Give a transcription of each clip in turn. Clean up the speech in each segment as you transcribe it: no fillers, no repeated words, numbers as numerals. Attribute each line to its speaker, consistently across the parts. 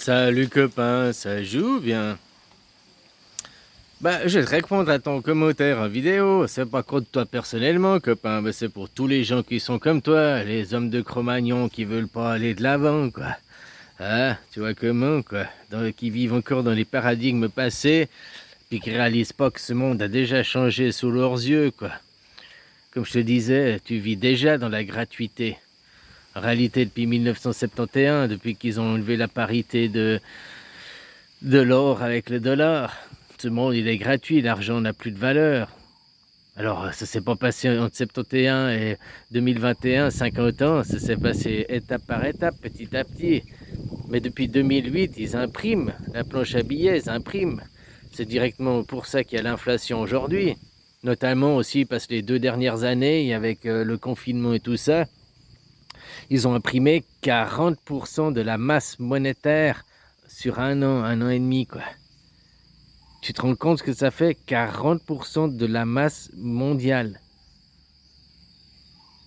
Speaker 1: Salut copain, ça joue bien? Je vais te répondre à ton commentaire en vidéo. C'est pas contre toi personnellement, copain, mais c'est pour tous les gens qui sont comme toi, les hommes de Cro-Magnon qui veulent pas aller de l'avant, quoi. Ah, tu vois comment, quoi, qui vivent encore dans les paradigmes passés, puis qui réalisent pas que ce monde a déjà changé sous leurs yeux, quoi. Comme je te disais, tu vis déjà dans la gratuité. En réalité, depuis 1971, depuis qu'ils ont enlevé la parité de l'or avec le dollar. Ce monde, il est gratuit, l'argent n'a plus de valeur. Alors, ça s'est pas passé entre 71 et 2021, 50 ans, ça s'est passé étape par étape, petit à petit. Mais depuis 2008, ils impriment la planche à billets, ils impriment. C'est directement pour ça qu'il y a l'inflation aujourd'hui. Notamment aussi parce que les 2 dernières années, avec le confinement et tout ça, ils ont imprimé 40% de la masse monétaire sur un an et demi, quoi. Tu te rends compte que ça fait 40% de la masse mondiale.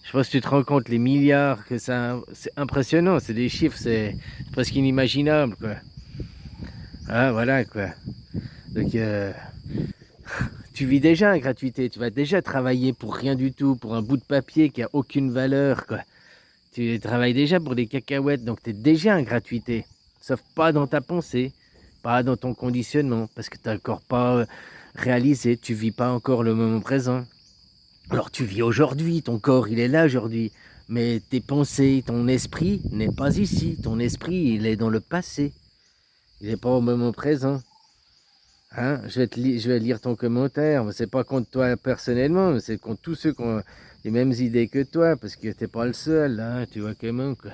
Speaker 1: Je sais pas si tu te rends compte les milliards que ça... C'est impressionnant, c'est des chiffres, c'est presque inimaginable, quoi. Ah, voilà, quoi. Donc, tu vis déjà à gratuité, tu vas déjà travailler pour rien du tout, pour un bout de papier qui a aucune valeur, quoi. Tu travailles déjà pour des cacahuètes, donc tu es déjà en gratuité. Sauf pas dans ta pensée, pas dans ton conditionnement, parce que tu n'as encore pas réalisé, tu vis pas encore le moment présent. Alors tu vis aujourd'hui, ton corps il est là aujourd'hui, mais tes pensées, ton esprit n'est pas ici. Ton esprit il est dans le passé, il n'est pas au moment présent. Hein? Je vais lire ton commentaire, mais c'est pas contre toi personnellement, mais c'est contre tous ceux qui ont les mêmes idées que toi, parce que t'es pas le seul, hein? Tu vois comment, quoi.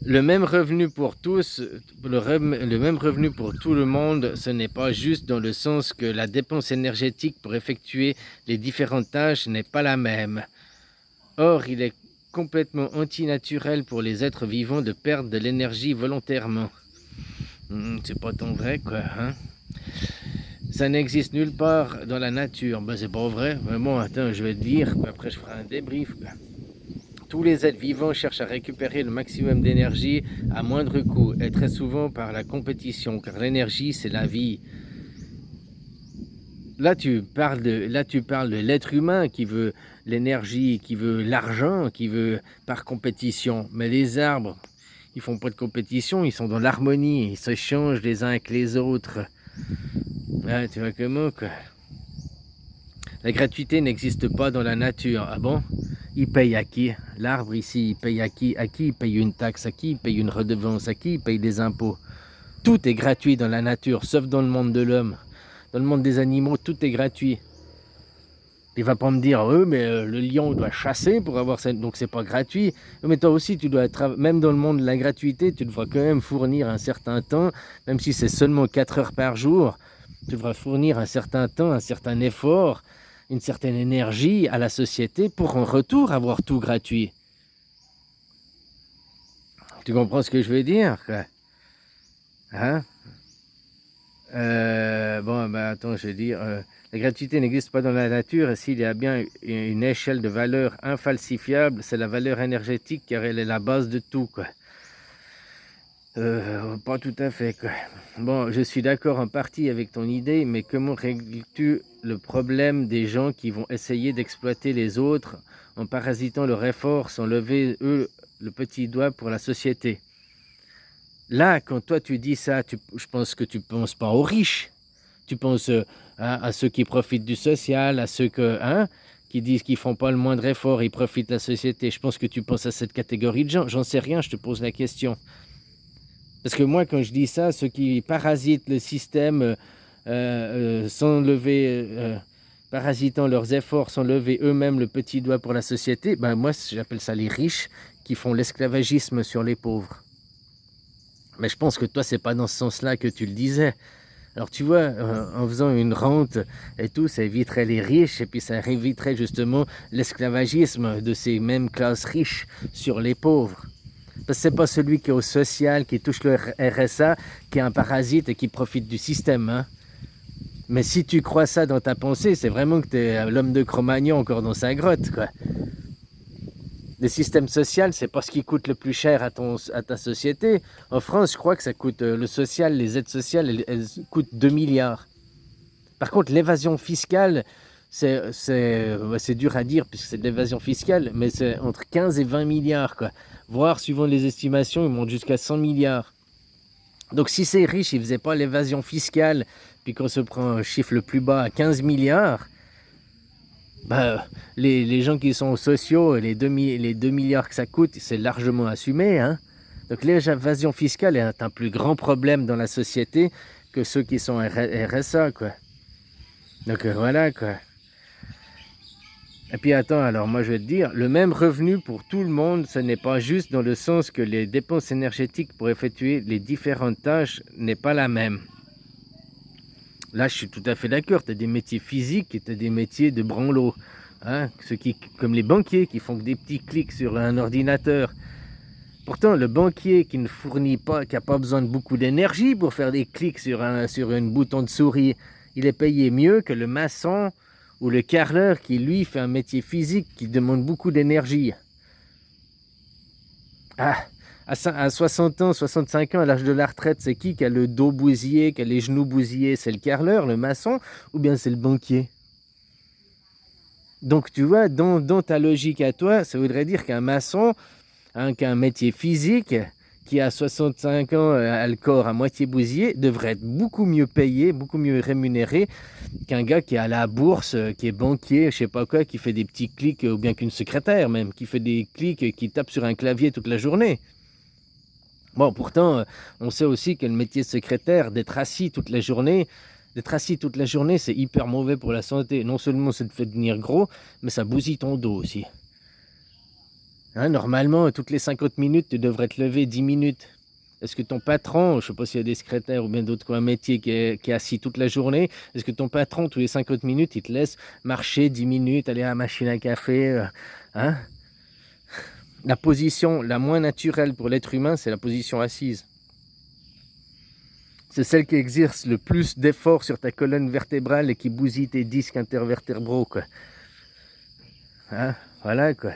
Speaker 1: Le même revenu pour tous, le même revenu pour tout le monde, ce n'est pas juste dans le sens que la dépense énergétique pour effectuer les différentes tâches n'est pas la même. Or, il est complètement antinaturel pour les êtres vivants de perdre de l'énergie volontairement. C'est pas tant vrai, quoi, hein? Ça n'existe nulle part dans la nature. C'est pas vrai. Mais bon, attends, je vais te dire, après je ferai un débrief, quoi. Tous les êtres vivants cherchent à récupérer le maximum d'énergie à moindre coût, et très souvent par la compétition, car l'énergie, c'est la vie. Là, tu parles de l'être humain qui veut l'énergie, qui veut l'argent, qui veut par compétition. Mais les arbres, ils font pas de compétition, ils sont dans l'harmonie, ils s'échangent les uns avec les autres. Ah, tu vois comment, quoi. La gratuité n'existe pas dans la nature. Ah bon? Il paye à qui? L'arbre ici, il paye à qui? À qui il paye une taxe? À qui il paye une redevance? À qui il paye des impôts? Tout est gratuit dans la nature, sauf dans le monde de l'homme. Dans le monde des animaux, tout est gratuit. Il va pas me dire, mais le lion doit chasser pour avoir ça, donc c'est pas gratuit. Mais toi aussi, tu dois même dans le monde de la gratuité, tu devras quand même fournir un certain temps, même si c'est seulement 4 heures par jour. Tu devras fournir un certain temps, un certain effort, une certaine énergie à la société pour en retour avoir tout gratuit. Tu comprends ce que je veux dire, quoi? Hein? Attends, je vais dire, la gratuité n'existe pas dans la nature, et s'il y a bien une échelle de valeur infalsifiable, c'est la valeur énergétique, car elle est la base de tout, quoi. Pas tout à fait, quoi. Bon, je suis d'accord en partie avec ton idée, mais comment règles-tu le problème des gens qui vont essayer d'exploiter les autres en parasitant leur effort sans lever, eux, le petit doigt pour la société? Là, quand toi tu dis ça, je pense que tu ne penses pas aux riches. Tu penses à ceux qui profitent du social, à ceux qui disent qu'ils ne font pas le moindre effort, ils profitent de la société. Je pense que tu penses à cette catégorie de gens. J'en sais rien, je te pose la question. Parce que moi, quand je dis ça, ceux qui parasitent le système sans lever, parasitant leurs efforts, sans lever eux-mêmes le petit doigt pour la société, moi, j'appelle ça les riches qui font l'esclavagisme sur les pauvres. Mais je pense que toi, c'est pas dans ce sens-là que tu le disais. Alors tu vois, en faisant une rente et tout, ça éviterait les riches et puis ça éviterait justement l'esclavagisme de ces mêmes classes riches sur les pauvres. Parce que c'est pas celui qui est au social, qui touche le RSA, qui est un parasite et qui profite du système, hein. Mais si tu crois ça dans ta pensée, c'est vraiment que tu es l'homme de Cro-Magnon encore dans sa grotte, quoi. Le système social, c'est pas ce qui coûte le plus cher à ta société. En France, je crois que ça coûte, le social, les aides sociales, elles coûtent 2 milliards. Par contre, l'évasion fiscale, c'est dur à dire puisque c'est de l'évasion fiscale, mais c'est entre 15 et 20 milliards, quoi. Voire, suivant les estimations, ils montent jusqu'à 100 milliards. Donc, si ces riches, ils faisaient pas l'évasion fiscale, puis qu'on se prend un chiffre le plus bas à 15 milliards, bah, les gens qui sont sociaux, les 2 milliards que ça coûte, c'est largement assumé, hein. Donc, l'évasion fiscale est un plus grand problème dans la société que ceux qui sont RSA, quoi. Donc, voilà, quoi. Et puis attends, alors moi je vais te dire, le même revenu pour tout le monde, ce n'est pas juste dans le sens que les dépenses énergétiques pour effectuer les différentes tâches n'est pas la même. Là, je suis tout à fait d'accord, tu as des métiers physiques et tu as des métiers de branlo. Hein, comme les banquiers qui font que des petits clics sur un ordinateur. Pourtant, le banquier qui ne fournit pas, qui n'a pas besoin de beaucoup d'énergie pour faire des clics sur une bouton de souris, il est payé mieux que le maçon ou le carreleur qui, lui, fait un métier physique qui demande beaucoup d'énergie. Ah, à 60 ans, 65 ans, à l'âge de la retraite, c'est qui a le dos bousillé, qui a les genoux bousillés? C'est le carreleur, le maçon, ou bien c'est le banquier? Donc, tu vois, dans ta logique à toi, ça voudrait dire qu'un maçon, hein, qui a un métier physique, qui a 65 ans, a le corps à moitié bousillé, devrait être beaucoup mieux payé, beaucoup mieux rémunéré qu'un gars qui est à la bourse, qui est banquier, je sais pas quoi, qui fait des petits clics, ou bien qu'une secrétaire même, qui fait des clics, qui tape sur un clavier toute la journée. Bon, pourtant, on sait aussi que le métier de secrétaire, d'être assis toute la journée, c'est hyper mauvais pour la santé. Non seulement ça te fait devenir gros, mais ça bousille ton dos aussi. Hein, normalement, toutes les 50 minutes, tu devrais te lever 10 minutes. Est-ce que ton patron, je ne sais pas s'il y a des secrétaires ou bien d'autres quoi, un métier qui est assis toute la journée, est-ce que ton patron, tous les 50 minutes, il te laisse marcher 10 minutes, aller à la machine à café, hein? La position la moins naturelle pour l'être humain, c'est la position assise. C'est celle qui exerce le plus d'efforts sur ta colonne vertébrale et qui bousille tes disques intervertébraux, quoi. Hein? Voilà, quoi.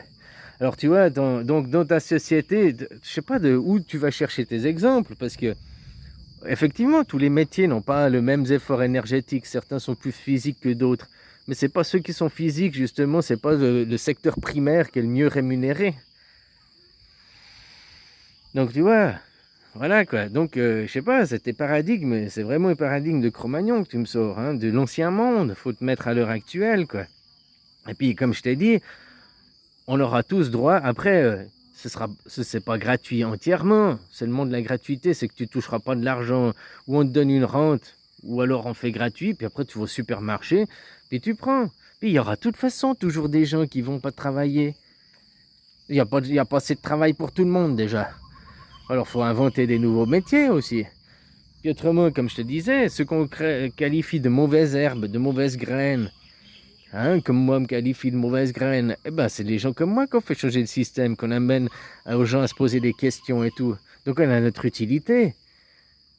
Speaker 1: Alors, tu vois, donc dans ta société, je sais pas de où tu vas chercher tes exemples, parce que, effectivement, tous les métiers n'ont pas le même effort énergétique. Certains sont plus physiques que d'autres. Mais c'est pas ceux qui sont physiques, justement, c'est pas le secteur primaire qui est le mieux rémunéré. Donc, tu vois, voilà, quoi. Donc, je sais pas, c'est tes paradigmes, c'est vraiment un paradigme de Cro-Magnon que tu me sors, hein, de l'ancien monde. Faut te mettre à l'heure actuelle, quoi. Et puis, comme je t'ai dit, on aura tous droit. Après, c'est pas gratuit entièrement. Seulement de la gratuité, c'est que tu toucheras pas de l'argent, ou on te donne une rente, ou alors on fait gratuit, puis après tu vas au supermarché, puis tu prends. Puis il y aura de toute façon toujours des gens qui vont pas travailler. Il y a pas assez de travail pour tout le monde déjà. Alors faut inventer des nouveaux métiers aussi. Puis autrement, comme je te disais, ceux qu'on qualifie de mauvaises herbes, de mauvaises graines, hein, comme moi me qualifie de mauvaise graine, eh ben, c'est les gens comme moi qu'on fait changer le système, qu'on amène aux gens à se poser des questions et tout. Donc on a notre utilité.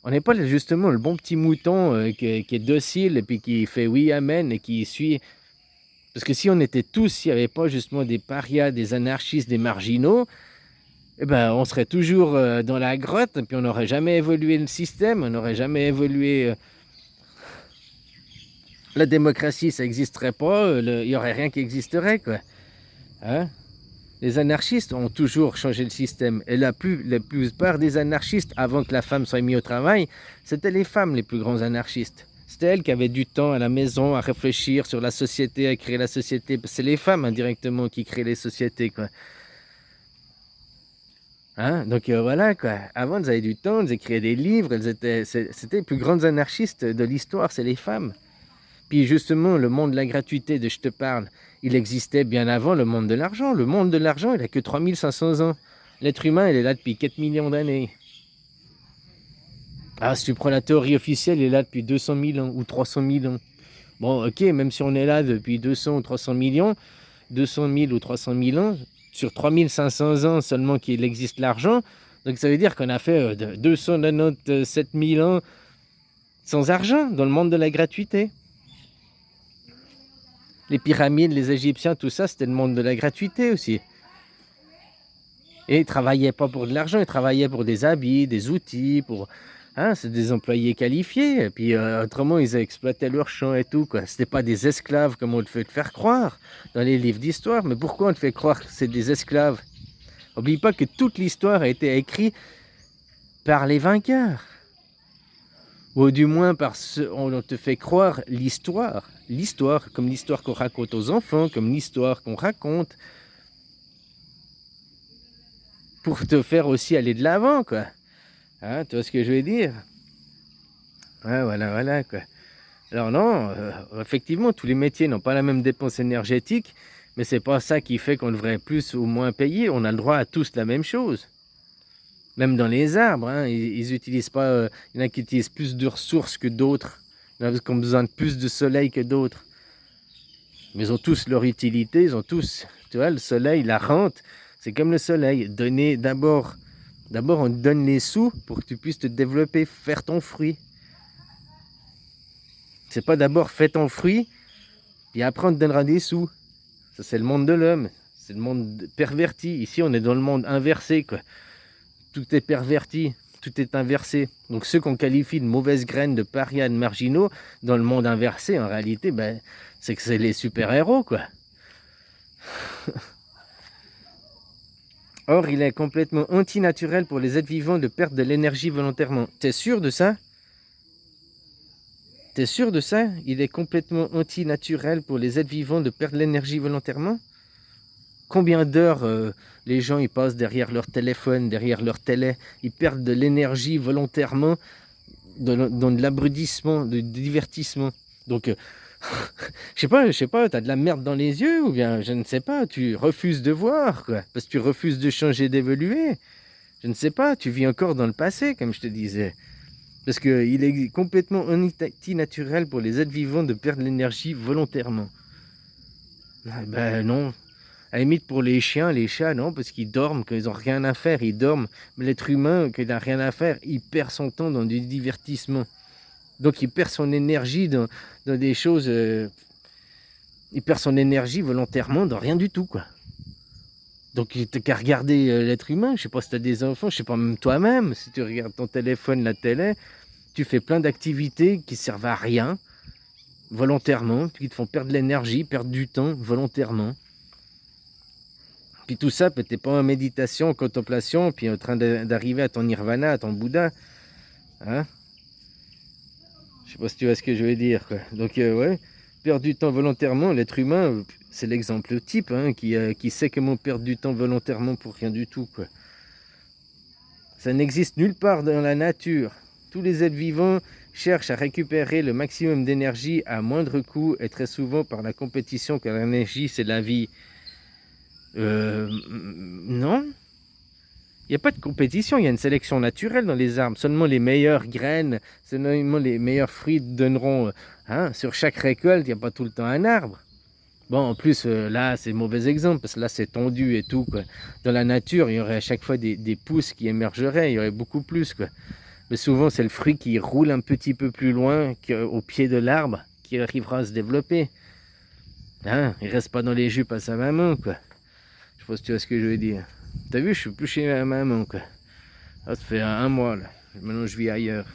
Speaker 1: On n'est pas justement le bon petit mouton qui est docile et puis qui fait oui, amen et qui suit. Parce que si on était tous, s'il n'y avait pas justement des parias, des anarchistes, des marginaux, eh ben, on serait toujours dans la grotte et puis on n'aurait jamais évolué le système, on n'aurait jamais évolué. La démocratie, ça n'existerait pas, il n'y aurait rien qui existerait, quoi. Hein? Les anarchistes ont toujours changé le système. Et la plupart des anarchistes, avant que la femme soit mise au travail, c'était les femmes les plus grands anarchistes. C'était elles qui avaient du temps à la maison à réfléchir sur la société, à créer la société. C'est les femmes indirectement qui créent les sociétés, quoi. Hein? Donc voilà, quoi. Avant, elles avaient du temps, elles écrivaient des livres, c'était les plus grandes anarchistes de l'histoire, c'est les femmes. Puis justement, le monde de la gratuité de je te parle, il existait bien avant le monde de l'argent. Le monde de l'argent, il n'a que 3500 ans. L'être humain, il est là depuis 4 millions d'années. Ah, si tu prends la théorie officielle, il est là depuis 200 000 ans ou 300 000 ans. Bon, ok, même si on est là depuis 200 ou 300 millions, 200 000 ou 300 000 ans, sur 3500 ans seulement qu'il existe l'argent, donc ça veut dire qu'on a fait 297 000 ans sans argent dans le monde de la gratuité. Les pyramides, les Égyptiens, tout ça, c'était le monde de la gratuité aussi. Et ils ne travaillaient pas pour de l'argent, ils travaillaient pour des habits, des outils, pour... Hein, c'est des employés qualifiés. Et puis autrement, ils exploitaient leurs champs et tout, quoi. Ce n'étaient pas des esclaves comme on te fait te faire croire dans les livres d'histoire. Mais pourquoi on te fait croire que c'est des esclaves? N'oublie pas que toute l'histoire a été écrite par les vainqueurs. Ou du moins, on te fait croire l'histoire. L'histoire, comme l'histoire qu'on raconte aux enfants, comme l'histoire qu'on raconte, pour te faire aussi aller de l'avant, quoi. Hein, tu vois ce que je veux dire? Ouais, voilà, quoi. Alors non, effectivement, tous les métiers n'ont pas la même dépense énergétique, mais c'est pas ça qui fait qu'on devrait plus ou moins payer. On a le droit à tous la même chose. Même dans les arbres, hein, ils utilisent pas. Il y en a qui utilisent plus de ressources que d'autres. Il y en a qui ont besoin de plus de soleil que d'autres. Mais ils ont tous leur utilité, ils ont tous. Tu vois, le soleil, la rente, c'est comme le soleil. Donner d'abord, on te donne les sous pour que tu puisses te développer, faire ton fruit. C'est pas d'abord fais ton fruit, puis après on te donnera des sous. Ça, c'est le monde de l'homme. C'est le monde perverti. Ici, on est dans le monde inversé, quoi. Tout est perverti, tout est inversé. Donc ceux qu'on qualifie de mauvaises graines, de parias, de marginaux, dans le monde inversé, en réalité, ben, c'est que c'est les super-héros, quoi. Or, il est complètement antinaturel pour les êtres vivants de perdre de l'énergie volontairement. T'es sûr de ça? T'es sûr de ça? Il est complètement antinaturel pour les êtres vivants de perdre l'énergie volontairement? Combien d'heures les gens ils passent derrière leur téléphone, derrière leur télé, ils perdent de l'énergie volontairement dans de l'abrutissement, de divertissement. Donc, je sais pas, t'as de la merde dans les yeux ou bien, je ne sais pas, tu refuses de voir, quoi, parce que tu refuses de changer, d'évoluer. Je ne sais pas, tu vis encore dans le passé, comme je te disais. Parce qu'il est complètement antinaturel pour les êtres vivants de perdre l'énergie volontairement. Ben non. À la limite, pour les chiens, les chats, non, parce qu'ils dorment, qu'ils n'ont rien à faire, ils dorment. Mais l'être humain, qu'il n'a rien à faire, il perd son temps dans du divertissement. Donc, il perd son énergie dans des choses... il perd son énergie volontairement dans rien du tout, quoi. Donc, il n'a qu'à regarder l'être humain. Je sais pas si tu as des enfants, je sais pas, même toi-même, si tu regardes ton téléphone, la télé, tu fais plein d'activités qui servent à rien, volontairement, qui te font perdre de l'énergie, perdre du temps, volontairement. Puis tout ça, peut-être pas en méditation, en contemplation, puis en train d'arriver à ton nirvana, à ton Bouddha. Hein? Je sais pas si tu vois ce que je veux dire, quoi. Donc, ouais, perdre du temps volontairement, l'être humain, c'est l'exemple type, hein, qui sait comment perdre du temps volontairement pour rien du tout, quoi. Ça n'existe nulle part dans la nature. Tous les êtres vivants cherchent à récupérer le maximum d'énergie à moindre coût et très souvent par la compétition, car l'énergie, c'est la vie. Non. Il n'y a pas de compétition, il y a une sélection naturelle dans les arbres. Seulement les meilleures graines, seulement les meilleurs fruits donneront... Hein, sur chaque récolte, il n'y a pas tout le temps un arbre. Bon, en plus, là, c'est mauvais exemple, parce que là, c'est tendu et tout, quoi. Dans la nature, il y aurait à chaque fois des pousses qui émergeraient, il y aurait beaucoup plus, quoi. Mais souvent, c'est le fruit qui roule un petit peu plus loin qu'au pied de l'arbre qui arrivera à se développer. Hein, il ne reste pas dans les jupes à sa maman, quoi. Je sais pas si tu vois ce que je veux dire. T'as vu, je suis plus chez ma maman, quoi. Ça fait un mois, là. Maintenant, je vis ailleurs.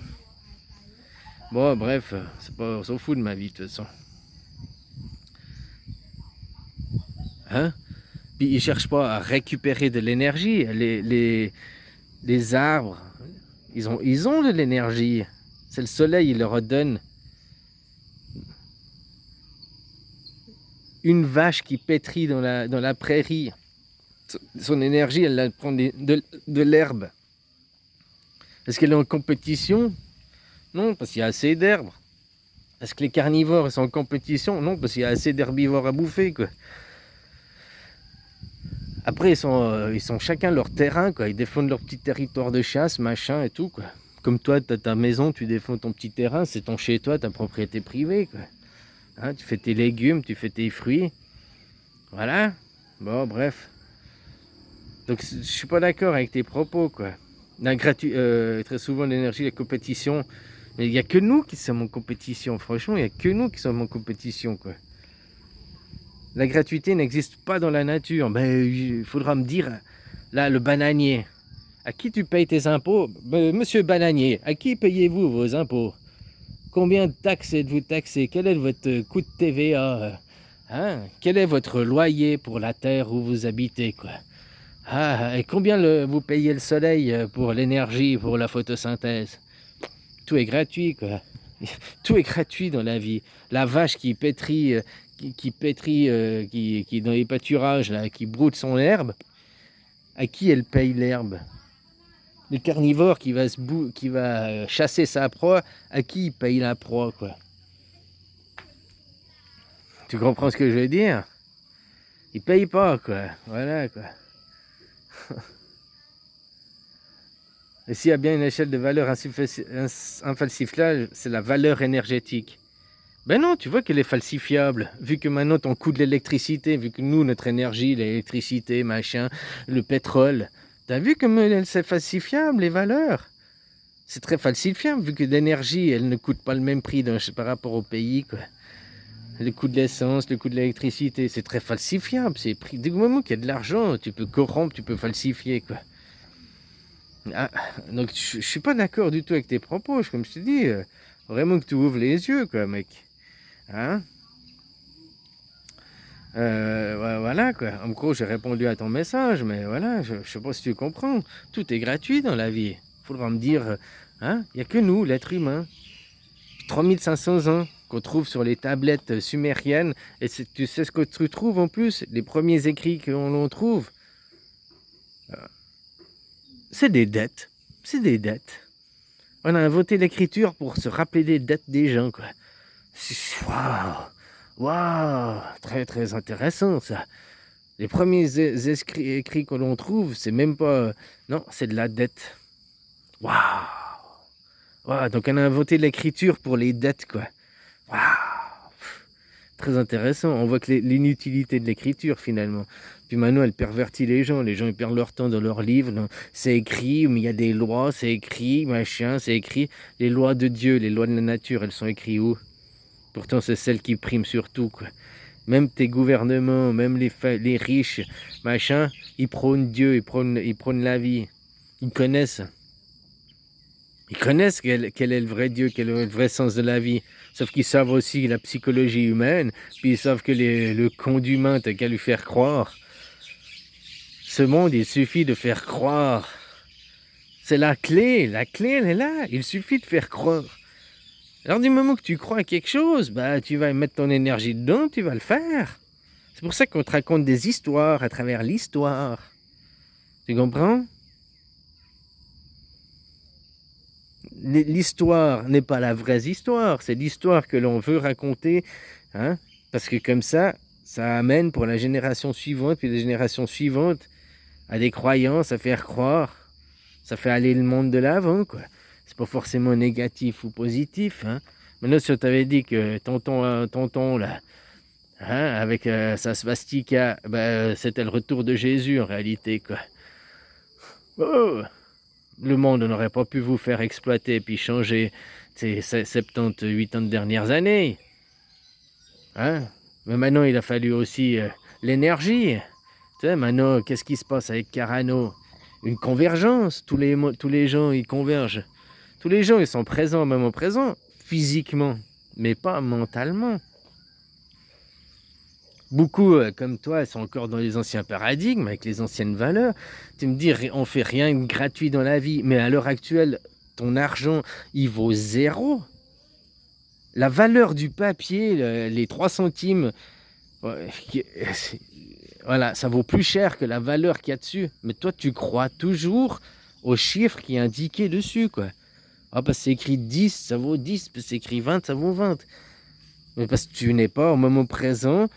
Speaker 1: Bon, bref, c'est pas, on s'en fout de ma vie, de toute façon. Hein? Puis ils cherchent pas à récupérer de l'énergie. Les arbres, ils ont de l'énergie. C'est le soleil, il leur donne. Une vache qui pétrit dans la prairie, son énergie, elle la prend de l'herbe. Est-ce qu'elle est en compétition? Non, parce qu'il y a assez d'herbe. Est-ce que les carnivores sont en compétition? Non, parce qu'il y a assez d'herbivores à bouffer, quoi. Après, ils sont chacun leur terrain, quoi. Ils défendent leur petit territoire de chasse, machin et tout, quoi. Comme toi, tu as ta maison, tu défends ton petit terrain, c'est ton chez-toi, ta propriété privée, quoi. Hein, tu fais tes légumes, tu fais tes fruits. Voilà. Bon, bref. Donc, je suis pas d'accord avec tes propos, quoi. Très souvent, l'énergie, la compétition. Mais il n'y a que nous qui sommes en compétition. Franchement, il n'y a que nous qui sommes en compétition, quoi. La gratuité n'existe pas dans la nature. Ben, il faudra me dire Là, le bananier. À qui tu payes tes impôts? Monsieur Bananier, à qui payez-vous vos impôts? Combien de taxes êtes-vous taxé? Quel est votre coût de TVA? Hein? Quel est votre loyer pour la terre où vous habitez, quoi? Ah, et combien vous payez le soleil pour l'énergie, pour la photosynthèse? Tout est gratuit, quoi. Tout est gratuit dans la vie. La vache qui pétrit, qui pétrit, qui dans les pâturages, là, qui broute son herbe, à qui elle paye l'herbe? Le carnivore qui va chasser sa proie, à qui il paye la proie, quoi? Tu comprends ce que je veux dire? Il paye pas, quoi. Voilà, quoi. Et s'il y a bien une échelle de valeur infalsifiable, c'est la valeur énergétique. Ben non, tu vois qu'elle est falsifiable. Vu que maintenant ton coût de l'électricité, vu que nous, notre énergie, l'électricité, machin, le pétrole, t'as vu comme c'est falsifiable, les valeurs? C'est très falsifiable, vu que l'énergie, elle ne coûte pas le même prix par rapport au pays, quoi. Le coût de l'essence, le coût de l'électricité, c'est très falsifiable. C'est pris. Dès moment qu'il y a de l'argent, tu peux corrompre, tu peux falsifier, quoi. Ah, donc je suis pas d'accord du tout avec tes propos, comme je te dis. Vraiment que tu ouvres les yeux, quoi, mec. Hein? Voilà, quoi. En gros, j'ai répondu à ton message, mais voilà, je sais pas si tu comprends. Tout est gratuit dans la vie. Faudra me dire, hein? Il n'y a que nous, l'être humain. 3500 ans qu'on trouve sur les tablettes sumériennes. Et tu sais ce que tu trouves en plus? Les premiers écrits qu'on trouve, c'est des dettes. C'est des dettes. On a inventé l'écriture pour se rappeler des dettes des gens, quoi. Waouh! Waouh! Très, très intéressant, ça. Les premiers écrits que l'on trouve, c'est même pas... Non, c'est de la dette. Waouh! Waouh! Donc on a inventé l'écriture pour les dettes, quoi. Waouh! Très intéressant. On voit que l'inutilité de l'écriture, finalement. Puis maintenant, elle pervertit les gens. Les gens, ils perdent leur temps dans leurs livres. C'est écrit, mais il y a des lois, c'est écrit, machin, c'est écrit. Les lois de Dieu, les lois de la nature, elles sont écrites où? Pourtant, c'est celles qui priment sur tout, quoi. Même tes gouvernements, même les riches, machin, ils prônent Dieu, ils prônent la vie. Ils connaissent. Ils connaissent quel est le vrai Dieu, quel est le vrai sens de la vie. Sauf qu'ils savent aussi la psychologie humaine, puis ils savent que le con d'humain, t'as qu'à lui faire croire. Ce monde, il suffit de faire croire. C'est la clé, elle est là, il suffit de faire croire. Alors du moment que tu crois à quelque chose, bah tu vas mettre ton énergie dedans, tu vas le faire. C'est pour ça qu'on te raconte des histoires à travers l'histoire. Tu comprends? L'histoire n'est pas la vraie histoire, c'est l'histoire que l'on veut raconter, hein, parce que comme ça amène pour la génération suivante, puis les générations suivantes, à des croyances, à faire croire, ça fait aller le monde de l'avant, quoi. C'est pas forcément négatif ou positif, hein. Maintenant, si on t'avait dit que tonton là, hein, avec sa svastika, c'était le retour de Jésus en réalité, quoi. Oh! Le monde n'aurait pas pu vous faire exploiter puis changer ces 70, 80 dernières années. Hein? Mais maintenant, il a fallu aussi l'énergie. Tu sais, maintenant, qu'est-ce qui se passe avec Carano? Une convergence. Tous les gens, ils convergent. Tous les gens, ils sont présents au moment présent, physiquement, mais pas mentalement. Beaucoup, comme toi, sont encore dans les anciens paradigmes, avec les anciennes valeurs. Tu me dis, on fait rien de gratuit dans la vie, mais à l'heure actuelle, ton argent, il vaut zéro. La valeur du papier, les 3 centimes, voilà, ça vaut plus cher que la valeur qu'il y a dessus. Mais toi, tu crois toujours au chiffre qui est indiqué dessus, quoi. Ah, parce que c'est écrit 10, ça vaut 10, parce que c'est écrit 20, ça vaut 20. Mais parce que tu n'es pas au moment présent,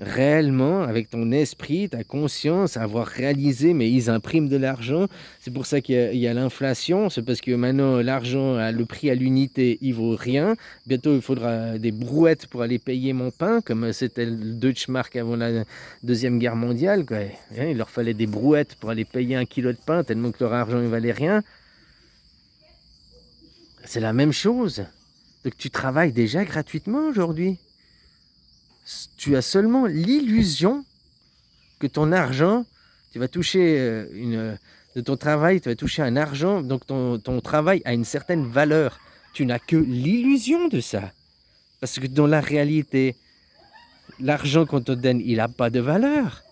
Speaker 1: réellement, avec ton esprit, ta conscience, avoir réalisé, mais ils impriment de l'argent. C'est pour ça qu'il y a l'inflation. C'est parce que maintenant, l'argent, le prix à l'unité, il vaut rien. Bientôt, il faudra des brouettes pour aller payer mon pain, comme c'était le Deutschmark avant la Deuxième Guerre mondiale, quoi. Il leur fallait des brouettes pour aller payer 1 kilo de pain, tellement que leur argent ne valait rien. C'est la même chose. Donc tu travailles déjà gratuitement aujourd'hui. Tu as seulement l'illusion que ton argent, Tu vas toucher de ton travail, tu vas toucher un argent, donc ton travail a une certaine valeur. Tu n'as que l'illusion de ça. Parce que dans la réalité, l'argent qu'on te donne, il n'a pas de valeur.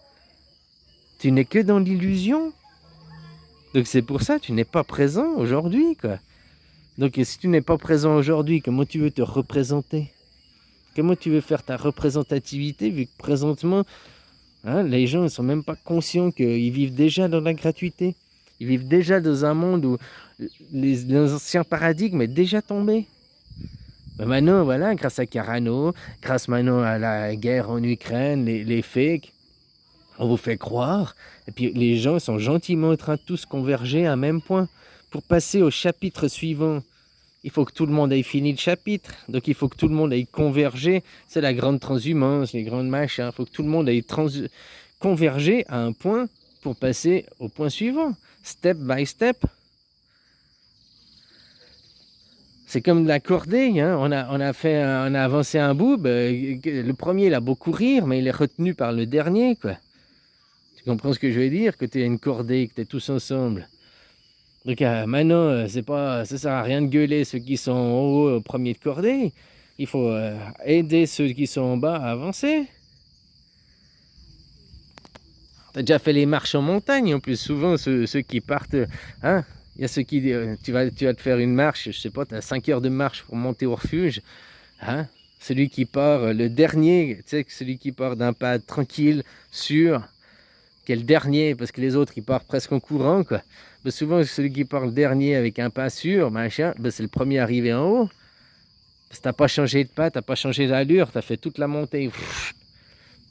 Speaker 1: Tu n'es que dans l'illusion. Donc c'est pour ça que tu n'es pas présent aujourd'hui, quoi. Donc si tu n'es pas présent aujourd'hui, comment tu veux te représenter? Comment tu veux faire ta représentativité vu que présentement, hein, les gens ne sont même pas conscients qu'ils vivent déjà dans la gratuité. Ils vivent déjà dans un monde où l'ancien paradigme est déjà tombé. Mais maintenant, voilà, grâce à Carano, grâce maintenant à la guerre en Ukraine, les fakes, on vous fait croire. Et puis les gens sont gentiment en train de tous converger à un même point. Pour passer au chapitre suivant, il faut que tout le monde ait fini le chapitre. Donc il faut que tout le monde ait convergé. C'est la grande transhumance, les grandes machins. Il faut que tout le monde ait convergé à un point pour passer au point suivant. Step by step. C'est comme de la cordée, hein. On a avancé un bout. Le premier, il a beaucoup rire, mais il est retenu par le dernier, quoi. Tu comprends ce que je veux dire? Que tu as une cordée, que tu es tous ensemble. Donc maintenant, ça sert à rien de gueuler ceux qui sont en haut au premier de cordée. Il faut aider ceux qui sont en bas à avancer. Tu as déjà fait les marches en montagne, en plus. Souvent, ceux qui partent, hein, il y a ceux qui disent, tu vas te faire une marche, je sais pas, tu as 5 heures de marche pour monter au refuge. Hein? Celui qui part, le dernier, tu sais, celui qui part d'un pas tranquille, sûr, qui est le dernier, parce que les autres, ils partent presque en courant, quoi. Ben, souvent, celui qui part le dernier avec un pas sûr, machin, ben, c'est le premier arrivé en haut. Parce que tu n'as pas changé de pas, tu n'as pas changé d'allure, tu as fait toute la montée.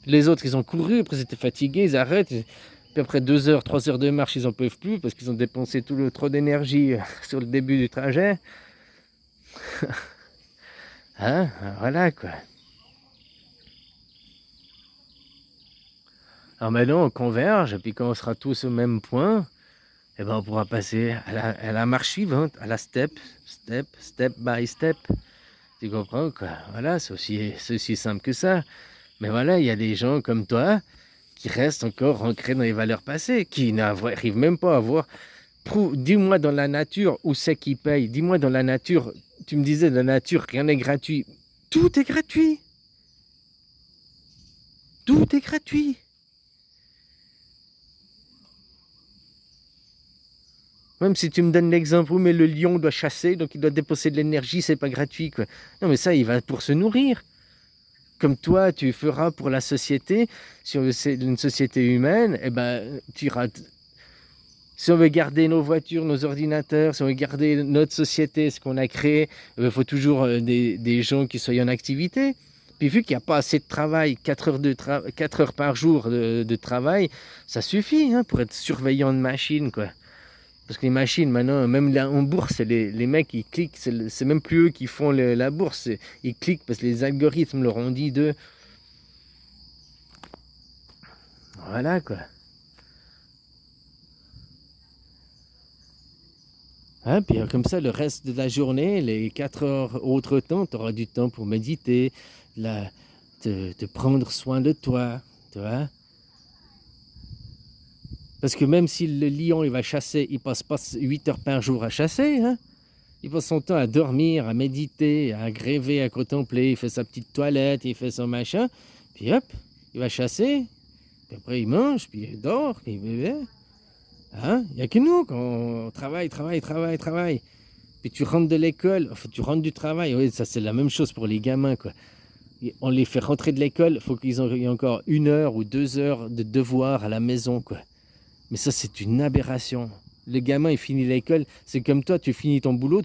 Speaker 1: Les autres, ils ont couru, après ils étaient fatigués, ils arrêtent. Puis après 2 heures, 3 heures de marche, ils n'en peuvent plus parce qu'ils ont dépensé trop d'énergie sur le début du trajet. Hein? Voilà, quoi. Alors maintenant, on converge, et puis quand on sera tous au même point, eh ben, on pourra passer à la marche suivante, à la step by step. Tu comprends, quoi? Voilà, c'est aussi simple que ça. Mais voilà, il y a des gens comme toi qui restent encore ancrés dans les valeurs passées, qui n'arrivent même pas à voir. Dis-moi dans la nature où c'est qui paye. Dis-moi dans la nature, tu me disais dans la nature, rien n'est gratuit. Tout est gratuit. Tout est gratuit. Même si tu me donnes l'exemple, mais le lion doit chasser, donc il doit dépenser de l'énergie, c'est pas gratuit, quoi. Non, mais ça, il va pour se nourrir. Comme toi, tu feras pour la société, si on veut une société humaine, eh ben, tu iras. Si on veut garder nos voitures, nos ordinateurs, si on veut garder notre société, ce qu'on a créé, il faut toujours des gens qui soient en activité. Puis vu qu'il n'y a pas assez de travail, 4 heures par jour de travail, ça suffit, hein, pour être surveillant de machines, quoi. Parce que les machines, maintenant, même là, en bourse, les mecs, ils cliquent, c'est même plus eux qui font la bourse, ils cliquent parce que les algorithmes leur ont dit d'eux. Voilà, quoi. Hein, puis comme ça, le reste de la journée, les 4 heures autres temps, tu auras du temps pour méditer, te prendre soin de toi, tu vois. Parce que même si le lion, il va chasser, il passe pas 8 heures par jour à chasser, hein. Il passe son temps à dormir, à méditer, à rêver, à contempler. Il fait sa petite toilette, il fait son machin. Puis hop, il va chasser. Puis après, il mange, puis il dort, puis il bébé. Hein? Il n'y a que nous, quand on travaille. Puis tu rentres de l'école, enfin tu rentres du travail. Oui, ça c'est la même chose pour les gamins, quoi. On les fait rentrer de l'école, il faut qu'ils aient encore 1 heure ou 2 heures de devoir à la maison, quoi. Mais ça, c'est une aberration. Le gamin, il finit l'école, c'est comme toi, tu finis ton boulot,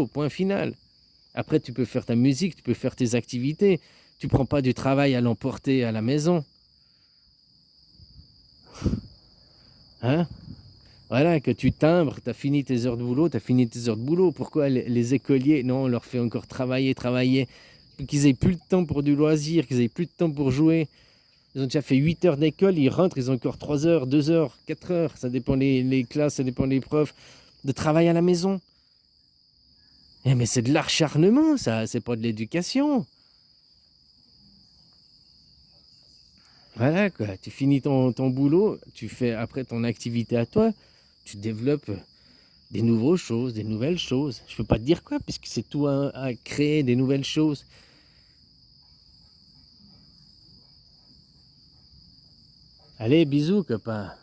Speaker 1: point final. Après, tu peux faire ta musique, tu peux faire tes activités. Tu prends pas du travail à l'emporter à la maison. Hein? Voilà, que tu timbres, tu as fini tes heures de boulot, Pourquoi les écoliers, non, on leur fait encore travailler, qu'ils aient plus le temps pour du loisir, qu'ils aient plus de temps pour jouer. Ils ont déjà fait 8 heures d'école, ils rentrent, ils ont encore 3 heures, 2 heures, 4 heures, ça dépend les classes, ça dépend des profs, de travail à la maison. Mais c'est de l'acharnement, ça, c'est pas de l'éducation. Voilà quoi, tu finis ton boulot, tu fais après ton activité à toi, tu développes des nouvelles choses, des nouvelles choses. Je peux pas te dire quoi, puisque c'est toi à créer des nouvelles choses. Allez, bisous, copain.